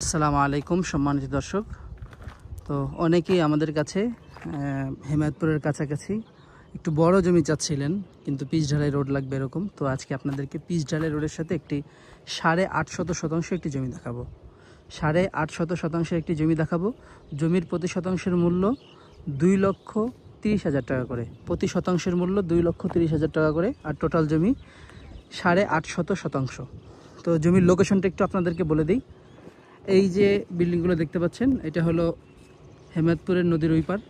আসসালামু আলাইকুম সম্মানিত দর্শক। তো অনেকেই আমাদের কাছে হেমায়তপুরের কাছাকাছি একটু বড় জমি চাচ্ছিলেন, কিন্তু পিচ ঢালাই রোড লাগবে এরকম। তো আজকে আপনাদেরকে পিচ ঢালাই রোডের সাথে একটি 8.5 শতাংশ একটি জমি দেখাবো। 8.5 শতাংশের একটি জমি দেখাবো। জমির প্রতি শতাংশের মূল্য 2,30,000 টাকা করে, প্রতি শতাংশের মূল্য 2,30,000 টাকা করে। আর টোটাল জমি 8.5 শতাংশ। তো জমির লোকেশনটা একটু আপনাদেরকে বলে দিই। এই যে বিল্ডিংগুলো দেখতে পাচ্ছেন, এটা হলো হেমায়তপুরের নদীর ওই পার,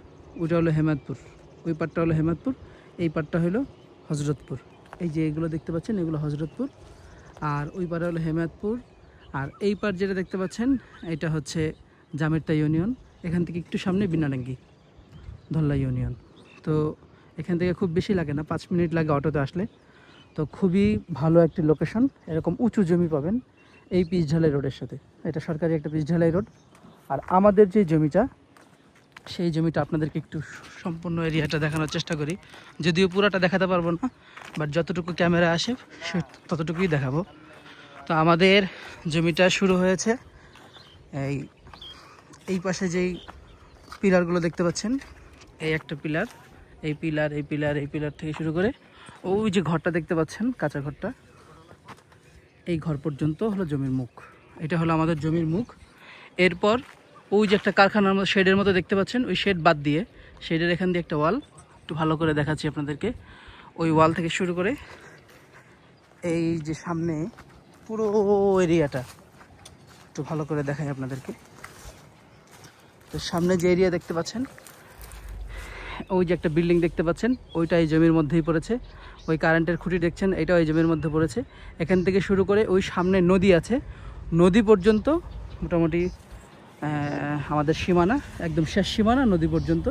ওইটা হলো হেমায়তপুর, ওই পারটা হলো হেমায়তপুর, এই পারটা হলো হজরতপুর। এই যে এগুলো দেখতে পাচ্ছেন, এগুলো হজরতপুর, আর ওই পারে হলো হেমায়তপুর। আর এই পার যেটা দেখতে পাচ্ছেন, এটা হচ্ছে জামেরতা ইউনিয়ন। এখান থেকে একটু সামনে বিনাডাঙ্গি ধল্লা ইউনিয়ন। তো এখান থেকে খুব বেশি লাগে না, 5 মিনিট লাগে অটোতে আসলে। তো খুবই ভালো একটি লোকেশন, এরকম উঁচু জমি পাবেন এই পিচ ঢালাই রোডের সাথে। এটা সরকারি একটা পিচ ঢালাই রোড। আর আমাদের যে জমিটা, সেই জমিটা আপনাদেরকে একটু সম্পূর্ণ এরিয়াটা দেখানোর চেষ্টা করি, যদিও পুরাটা দেখাতে পারবো না, বাট যতটুকু ক্যামেরা আসে ততটুকুই দেখাবো। তো আমাদের জমিটা শুরু হয়েছে এই পাশে যেই পিলারগুলো দেখতে পাচ্ছেন, এই একটা পিলার, এই পিলার, এই পিলার, এই পিলার থেকে শুরু করে ওই যে ঘরটা দেখতে পাচ্ছেন, কাঁচা ঘরটা, এই ঘর পর্যন্ত হলো জমির মুখ। এটা হলো আমাদের জমির মুখ। এরপর ওই যে একটা কারখানার মতো শেডের মতো দেখতে পাচ্ছেন, ওই শেড বাদ দিয়ে শেডের এখান দিয়ে একটা ওয়াল, একটু ভালো করে দেখাচ্ছি আপনাদেরকে। ওই ওয়াল থেকে শুরু করে এই যে সামনে পুরো এরিয়াটা একটু ভালো করে দেখাই আপনাদেরকে। তো সামনে যে এরিয়া দেখতে পাচ্ছেন, ওই যে একটা বিল্ডিং দেখতে পাচ্ছেন, ওইটা এই জমির মধ্যেই পড়েছে। ওই কারেন্টের খুঁটি দেখছেন, এটাও এই জমির মধ্যে পড়েছে। এখান থেকে শুরু করে ওই সামনে নদী আছে, নদী পর্যন্ত মোটামুটি আমাদের সীমানা, একদম শেষ সীমানা নদী পর্যন্ত,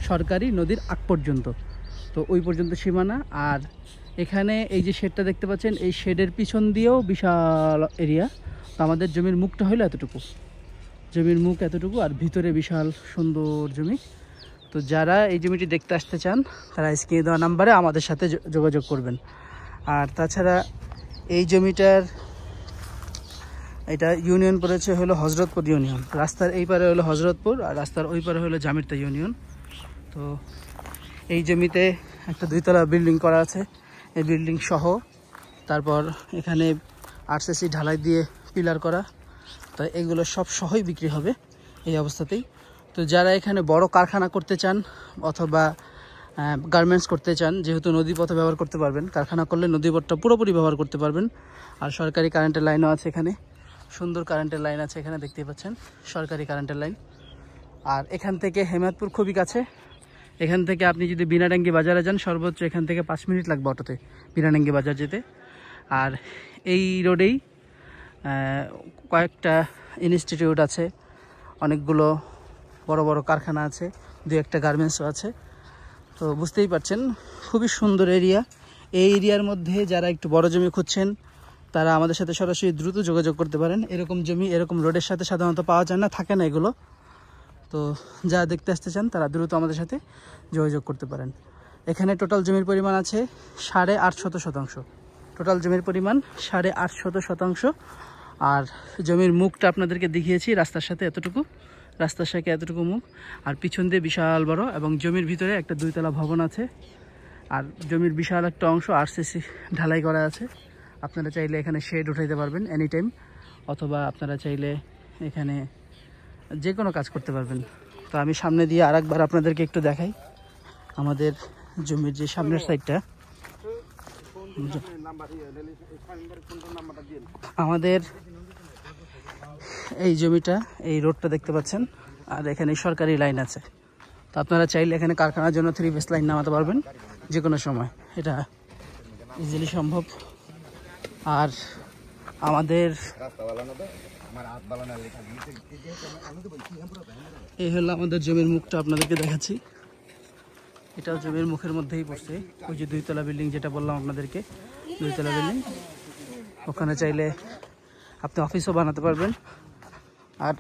সরকারি নদীর আগ পর্যন্ত। তো ওই পর্যন্ত সীমানা। আর এখানে এই যে শেডটা দেখতে পাচ্ছেন, এই শেডের পিছন দিয়েও বিশাল এরিয়া। তো আমাদের জমির মুখটা হলো এতটুকু, জমির মুখ এতটুকু, আর ভিতরে বিশাল সুন্দর জমি। তো যারা এই জমিটি দেখতে আসতে চান, তারা স্ক্রিনে দেওয়া নাম্বারে আমাদের সাথে যোগাযোগ করবেন। আর তাছাড়া এই জমিটার, এটা ইউনিয়ন পড়েছে হলো হজরতপুর ইউনিয়ন। রাস্তার এই পারে হলো হজরতপুর, আর রাস্তার ওই পারে হলো জামেরতা ইউনিয়ন। তো এই জমিতে একটা 2তলা বিল্ডিং করা আছে, এই বিল্ডিং সহ। তারপর এখানে আরসিসি ঢালাই দিয়ে পিলার করা। তো এগুলো সব সহই বিক্রি হবে এই অবস্থাতেই। তো যারা এখানে বড় কারখানা করতে চান অথবা গার্মেন্টস করতে চান, যেহেতু নদীপথ ব্যবহার করতে পারবেন, কারখানা করলে নদীপথটা পুরোপুরি ব্যবহার করতে পারবেন। আর সরকারি কারেন্টের লাইনও আছে এখানে, সুন্দর কারেন্টের লাইন আছে এখানে, দেখতেই পাচ্ছেন সরকারি কারেন্টের লাইন। আর এখান থেকে হেমায়তপুর খুবই কাছে। এখান থেকে আপনি যদি বিনাডাঙ্গি বাজারে যান, সর্বোচ্চ এখান থেকে 5 মিনিট লাগবে অটোতে বিনাডাঙ্গি বাজার যেতে। আর এই রোডেই কয়েকটা ইনস্টিটিউট আছে, অনেকগুলো বড় বড় কারখানা আছে, 2-1টা গার্মেন্টসও আছে। তো বুঝতেই পারছেন খুবই সুন্দর এরিয়া। এই এরিয়ার মধ্যে যারা একটু বড় জমি খুঁজছেন, তারা আমাদের সাথে সরাসরি দ্রুত যোগাযোগ করতে পারেন। এরকম জমি এরকম রোডের সাথে সাধারণত পাওয়া যায় না, থাকে না এগুলো। তো যারা দেখতে আসতে চান, তারা দ্রুত আমাদের সাথে যোগাযোগ করতে পারেন। এখানে টোটাল জমির পরিমাণ আছে 8.5 শতাংশ। টোটাল জমির পরিমাণ 8.5 শতাংশ। আর জমির মুখটা আপনাদেরকে দেখিয়েছি, রাস্তার সাথে এতটুকু, রাস্তার সাথে এতটুকু মুখ। আর পিছন দিয়ে বিশাল বড়, এবং জমির ভিতরে একটা 2তলা ভবন আছে। আর জমির বিশাল একটা অংশ আরসিসি ঢালাই করা আছে। আপনারা চাইলে এখানে শেড উঠাইতে পারবেন এনি টাইম, অথবা আপনারা চাইলে এখানে যে কোনো কাজ করতে পারবেন। তো আমি সামনে দিয়ে আরেকবার আপনাদেরকে একটু দেখাই আমাদের জমির যে সামনের সাইডটা। আমাদের এই জমিটা, এই রোডটা দেখতে পাচ্ছেন, আর এখানে সরকারি লাইন আছে। তো আপনারা চাইলে এখানে কারখানার জন্য 3 ফেজ লাইন নামাতে পারবেন যে কোনো সময়, এটা ইজিলি সম্ভব। আর আমাদের এই হলো আমাদের জমির মুখটা, আপনাদেরকে দেখাচ্ছি। এটাও জমির মুখের মধ্যেই পড়ছে, ওই যে 2তলা বিল্ডিং যেটা বললাম আপনাদেরকে, 2তলা বিল্ডিং, ওখানে চাইলে আপনি অফিসও বানাতে পারবেন। আর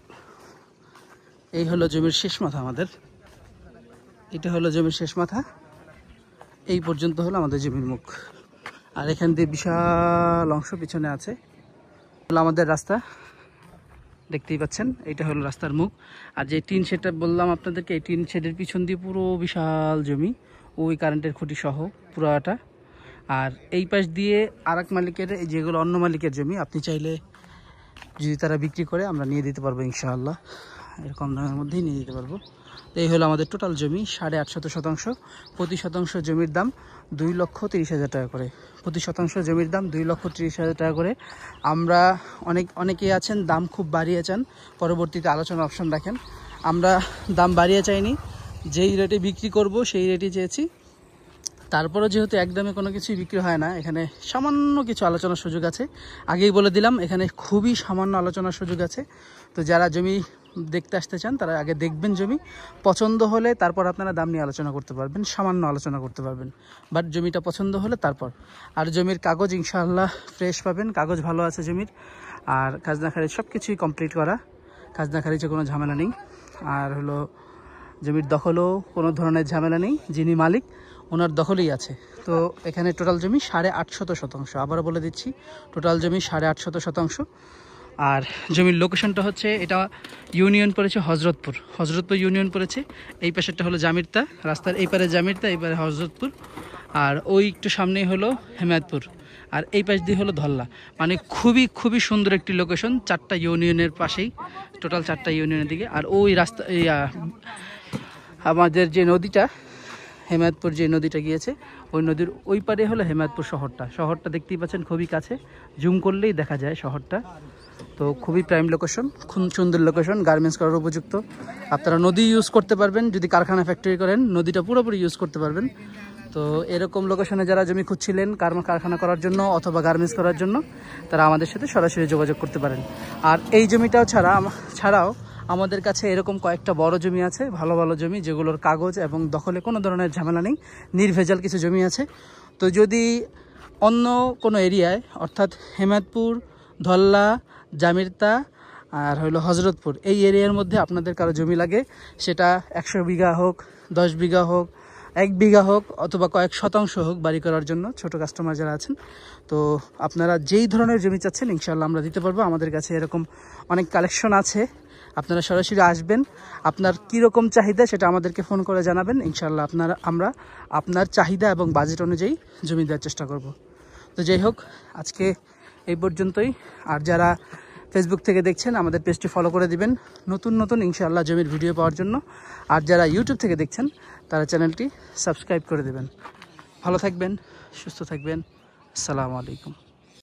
এই হলো জমির শেষ মাথা আমাদের, এটা হলো জমির শেষ মাথা, এই পর্যন্ত হলো আমাদের জমির মুখ। আর এখান দিয়ে বিশাল অংশ পিছনে আছে, হলো আমাদের রাস্তা। দেখতেই পাচ্ছেন এইটা হলো রাস্তার মুখ। আর যে টিন শেডটা বললাম আপনাদেরকে, এই টিন শেডের পিছন দিয়ে পুরো বিশাল জমি, ওই কারেন্টের খুঁটি সহ পুরোটা। আর এই পাশ দিয়ে আরেক মালিকের, যেগুলো অন্য মালিকের জমি, আপনি চাইলে যদি তারা বিক্রি করে আমরা নিয়ে দিতে পারবো ইনশাআল্লাহ, এরকম দামের মধ্যেই নিয়ে দিতে পারবো। তো এই হলো আমাদের টোটাল জমি 850 শতাংশ। প্রতি শতাংশ জমির দাম 2,30,000 টাকা করে। প্রতি শতাংশ জমির দাম 2,30,000 টাকা করে। আমরা অনেকেই আছেন দাম খুব বাড়িয়ে চান, পরবর্তীতে আলোচনার অপশন রাখেন। আমরা দাম বাড়িয়ে চাইনি, যেই রেটে বিক্রি করব সেই রেটে চেয়েছি। তারপরে যেহেতু একদমে কোনো কিছুই বিক্রি হয় না, এখানে সামান্য কিছু আলোচনার সুযোগ আছে। আগেই বলে দিলাম এখানে খুবই সামান্য আলোচনার সুযোগ আছে। তো যারা জমি দেখতে আসতে চান তারা আগে দেখবেন জমি, পছন্দ হলে তারপর আপনারা দাম নিয়ে আলোচনা করতে পারবেন, সামান্য আলোচনা করতে পারবেন। বাট জমিটা পছন্দ হলে তারপর। আর জমির কাগজ ইনশাআল্লাহ ফ্রেশ পাবেন, কাগজ ভালো আছে জমির। আর খাজনা খারিজ সব কিছুই কমপ্লিট করা, খাজনা খারিজে কোনো ঝামেলা নেই। আর হলো জমির দখলও কোনো ধরনের ঝামেলা নেই, যিনি মালিক ওনার দখলেই আছে। তো এখানে টোটাল জমি 850 শতাংশ, আবারও বলে দিচ্ছি টোটাল জমি 850 শতাংশ। আর জমির লোকেশনটা হচ্ছে, এটা ইউনিয়ন পড়েছে হজরতপুর, হজরতপুর ইউনিয়ন পড়েছে। এই পাশেরটা হলো জামিরতা, রাস্তার এই পারে জামিরতা, এই পারে হজরতপুর। আর ওই একটু সামনেই হলো হেমায়তপুর, আর এই পাশ দিয়ে হলো ধল্লা। মানে খুবই খুবই সুন্দর একটি লোকেশন, 4টা ইউনিয়নের পাশেই, টোটাল 4টা ইউনিয়নের দিকে। আর ওই রাস্তা, এই আমাদের যে নদীটা, হেমায়তপুর যে নদীটা গিয়েছে, ওই নদীর ওই পারে হলো হেমায়তপুর শহরটা। শহরটা দেখতেই পাচ্ছেন খুবই কাছে, জুম করলেই দেখা যায় শহরটা। তো খুবই প্রাইম লোকেশন, খুব সুন্দর লোকেশন, গার্মেন্টস করার উপযুক্ত। আপনারা নদী ইউজ করতে পারবেন, যদি কারখানা ফ্যাক্টরি করেন নদীটা পুরোপুরি ইউজ করতে পারবেন। তো এরকম লোকেশনে যারা জমি খুঁজছিলেন কারখানা করার জন্য অথবা গার্মেন্টস করার জন্য, তারা আমাদের সাথে সরাসরি যোগাযোগ করতে পারেন। আর এই জমিটাও ছাড়াও আমাদের কাছে এরকম কয়েকটা বড় জমি আছে, ভালো ভালো জমি, যেগুলোর কাগজ এবং দখলে কোনো ধরনের ঝামেলা নেই, নির্ভেজাল কিছু জমি আছে। তো যদি অন্য কোনো এরিয়ায়, অর্থাৎ হেমায়তপুর, ধল্লা, জামিরতা আর হলো হজরতপুর, এই এরিয়ার মধ্যে আপনাদের কারো জমি লাগে, সেটা 100 বিঘা হোক, 10 বিঘা হোক, 1 বিঘা হোক, অথবা কয়েক শতাংশ হোক বাড়ি করার জন্য, ছোট কাস্টমার যারা আছেন, তো আপনারা যেই ধরনের জমি চাচ্ছেন ইনশাআল্লাহ আমরা দিতে পারবো। আমাদের কাছে এরকম অনেক কালেকশন আছে, আপনারা সরাসরি আসবেন, আপনার কীরকম চাহিদা সেটা আমাদেরকে ফোন করে জানাবেন। ইনশাআল্লাহ আমরা আপনার চাহিদা এবং বাজেট অনুযায়ী জমি দেওয়ার চেষ্টা করব। তো যাই হোক, আজকে এই পর্যন্তই। আর যারা ফেসবুক থেকে দেখছেন আমাদের পেজটি ফলো করে দিবেন নতুন নতুন ইনশাআল্লাহ জমির ভিডিও পাওয়ার জন্য। আর যারা ইউটিউব থেকে দেখছেন তারা চ্যানেলটি সাবস্ক্রাইব করে দেবেন। ভালো থাকবেন, সুস্থ থাকবেন, আসসালামু আলাইকুম।